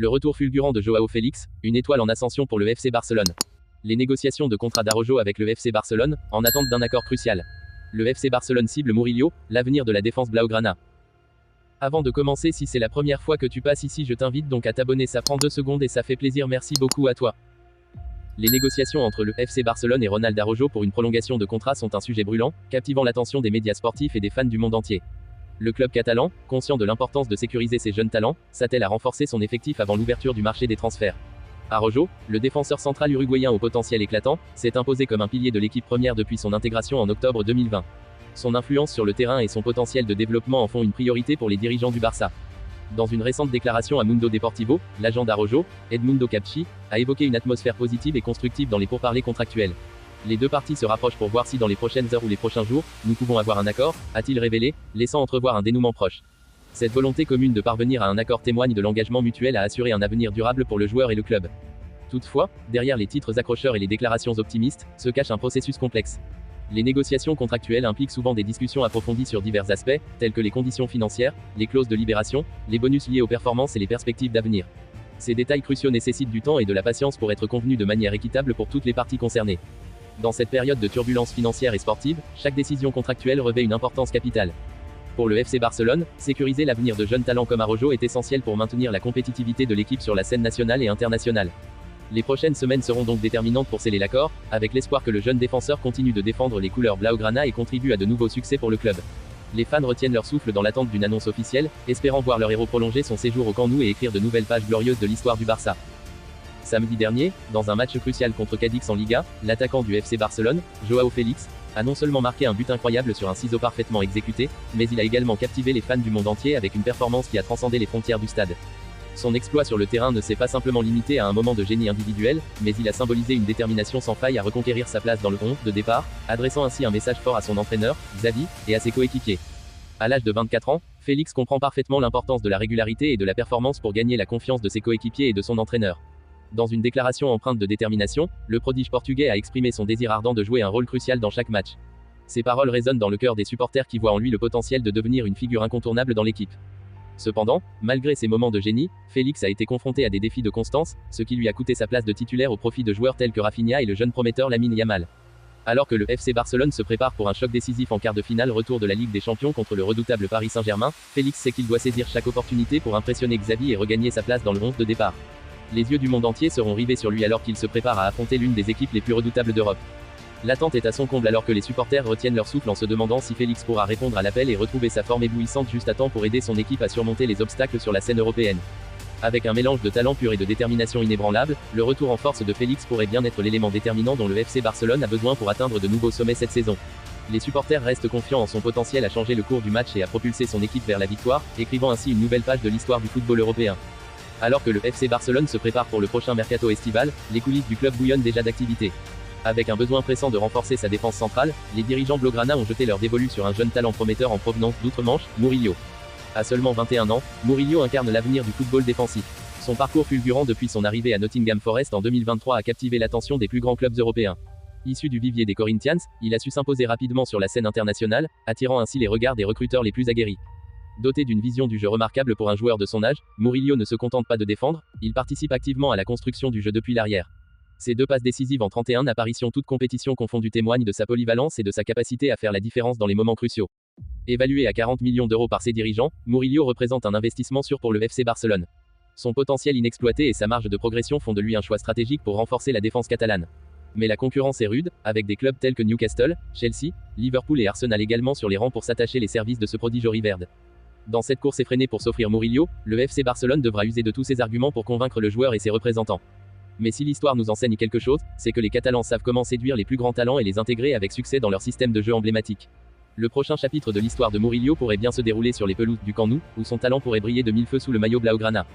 Le retour fulgurant de Joao Félix, une étoile en ascension pour le FC Barcelone. Les négociations de contrat d'Araujo avec le FC Barcelone, en attente d'un accord crucial. Le FC Barcelone cible Murillo, l'avenir de la défense blaugrana. Avant de commencer, si c'est la première fois que tu passes ici, je t'invite donc à t'abonner, ça prend 2 secondes et ça fait plaisir, merci beaucoup à toi. Les négociations entre le FC Barcelone et Ronald Araujo pour une prolongation de contrat sont un sujet brûlant, captivant l'attention des médias sportifs et des fans du monde entier. Le club catalan, conscient de l'importance de sécuriser ses jeunes talents, s'attelle à renforcer son effectif avant l'ouverture du marché des transferts. Araujo, le défenseur central uruguayen au potentiel éclatant, s'est imposé comme un pilier de l'équipe première depuis son intégration en octobre 2020. Son influence sur le terrain et son potentiel de développement en font une priorité pour les dirigeants du Barça. Dans une récente déclaration à Mundo Deportivo, l'agent d'Araujo, Edmundo Capchi, a évoqué une atmosphère positive et constructive dans les pourparlers contractuels. Les deux parties se rapprochent pour voir si dans les prochaines heures ou les prochains jours, nous pouvons avoir un accord, a-t-il révélé, laissant entrevoir un dénouement proche. Cette volonté commune de parvenir à un accord témoigne de l'engagement mutuel à assurer un avenir durable pour le joueur et le club. Toutefois, derrière les titres accrocheurs et les déclarations optimistes, se cache un processus complexe. Les négociations contractuelles impliquent souvent des discussions approfondies sur divers aspects, tels que les conditions financières, les clauses de libération, les bonus liés aux performances et les perspectives d'avenir. Ces détails cruciaux nécessitent du temps et de la patience pour être convenus de manière équitable pour toutes les parties concernées. Dans cette période de turbulence financière et sportive, chaque décision contractuelle revêt une importance capitale. Pour le FC Barcelone, sécuriser l'avenir de jeunes talents comme Araujo est essentiel pour maintenir la compétitivité de l'équipe sur la scène nationale et internationale. Les prochaines semaines seront donc déterminantes pour sceller l'accord, avec l'espoir que le jeune défenseur continue de défendre les couleurs blaugrana et contribue à de nouveaux succès pour le club. Les fans retiennent leur souffle dans l'attente d'une annonce officielle, espérant voir leur héros prolonger son séjour au Camp Nou et écrire de nouvelles pages glorieuses de l'histoire du Barça. Samedi dernier, dans un match crucial contre Cadix en Liga, l'attaquant du FC Barcelone, Joao Félix, a non seulement marqué un but incroyable sur un ciseau parfaitement exécuté, mais il a également captivé les fans du monde entier avec une performance qui a transcendé les frontières du stade. Son exploit sur le terrain ne s'est pas simplement limité à un moment de génie individuel, mais il a symbolisé une détermination sans faille à reconquérir sa place dans le 11 de départ, adressant ainsi un message fort à son entraîneur, Xavi, et à ses coéquipiers. À l'âge de 24 ans, Félix comprend parfaitement l'importance de la régularité et de la performance pour gagner la confiance de ses coéquipiers et de son entraîneur. Dans une déclaration empreinte de détermination, le prodige portugais a exprimé son désir ardent de jouer un rôle crucial dans chaque match. Ces paroles résonnent dans le cœur des supporters qui voient en lui le potentiel de devenir une figure incontournable dans l'équipe. Cependant, malgré ces moments de génie, Félix a été confronté à des défis de constance, ce qui lui a coûté sa place de titulaire au profit de joueurs tels que Rafinha et le jeune prometteur Lamine Yamal. Alors que le FC Barcelone se prépare pour un choc décisif en quart de finale retour de la Ligue des Champions contre le redoutable Paris Saint-Germain, Félix sait qu'il doit saisir chaque opportunité pour impressionner Xavi et regagner sa place dans le 11 de départ. Les yeux du monde entier seront rivés sur lui alors qu'il se prépare à affronter l'une des équipes les plus redoutables d'Europe. L'attente est à son comble alors que les supporters retiennent leur souffle en se demandant si Félix pourra répondre à l'appel et retrouver sa forme éblouissante juste à temps pour aider son équipe à surmonter les obstacles sur la scène européenne. Avec un mélange de talent pur et de détermination inébranlable, le retour en force de Félix pourrait bien être l'élément déterminant dont le FC Barcelone a besoin pour atteindre de nouveaux sommets cette saison. Les supporters restent confiants en son potentiel à changer le cours du match et à propulser son équipe vers la victoire, écrivant ainsi une nouvelle page de l'histoire du football européen. Alors que le FC Barcelone se prépare pour le prochain mercato estival, les coulisses du club bouillonnent déjà d'activité. Avec un besoin pressant de renforcer sa défense centrale, les dirigeants blaugrana ont jeté leur dévolu sur un jeune talent prometteur en provenance d'outre-Manche, Murillo. À seulement 21 ans, Murillo incarne l'avenir du football défensif. Son parcours fulgurant depuis son arrivée à Nottingham Forest en 2023 a captivé l'attention des plus grands clubs européens. Issu du vivier des Corinthians, il a su s'imposer rapidement sur la scène internationale, attirant ainsi les regards des recruteurs les plus aguerris. Doté d'une vision du jeu remarquable pour un joueur de son âge, Murillo ne se contente pas de défendre, il participe activement à la construction du jeu depuis l'arrière. Ses 2 passes décisives en 31 apparitions toutes compétitions confondues témoignent de sa polyvalence et de sa capacité à faire la différence dans les moments cruciaux. Évalué à 40 millions d'euros par ses dirigeants, Murillo représente un investissement sûr pour le FC Barcelone. Son potentiel inexploité et sa marge de progression font de lui un choix stratégique pour renforcer la défense catalane. Mais la concurrence est rude, avec des clubs tels que Newcastle, Chelsea, Liverpool et Arsenal également sur les rangs pour s'attacher les services de ce prodige auriverde. Dans cette course effrénée pour s'offrir Murillo, le FC Barcelone devra user de tous ses arguments pour convaincre le joueur et ses représentants. Mais si l'histoire nous enseigne quelque chose, c'est que les Catalans savent comment séduire les plus grands talents et les intégrer avec succès dans leur système de jeu emblématique. Le prochain chapitre de l'histoire de Murillo pourrait bien se dérouler sur les pelouses du Camp Nou, où son talent pourrait briller de mille feux sous le maillot blaugrana.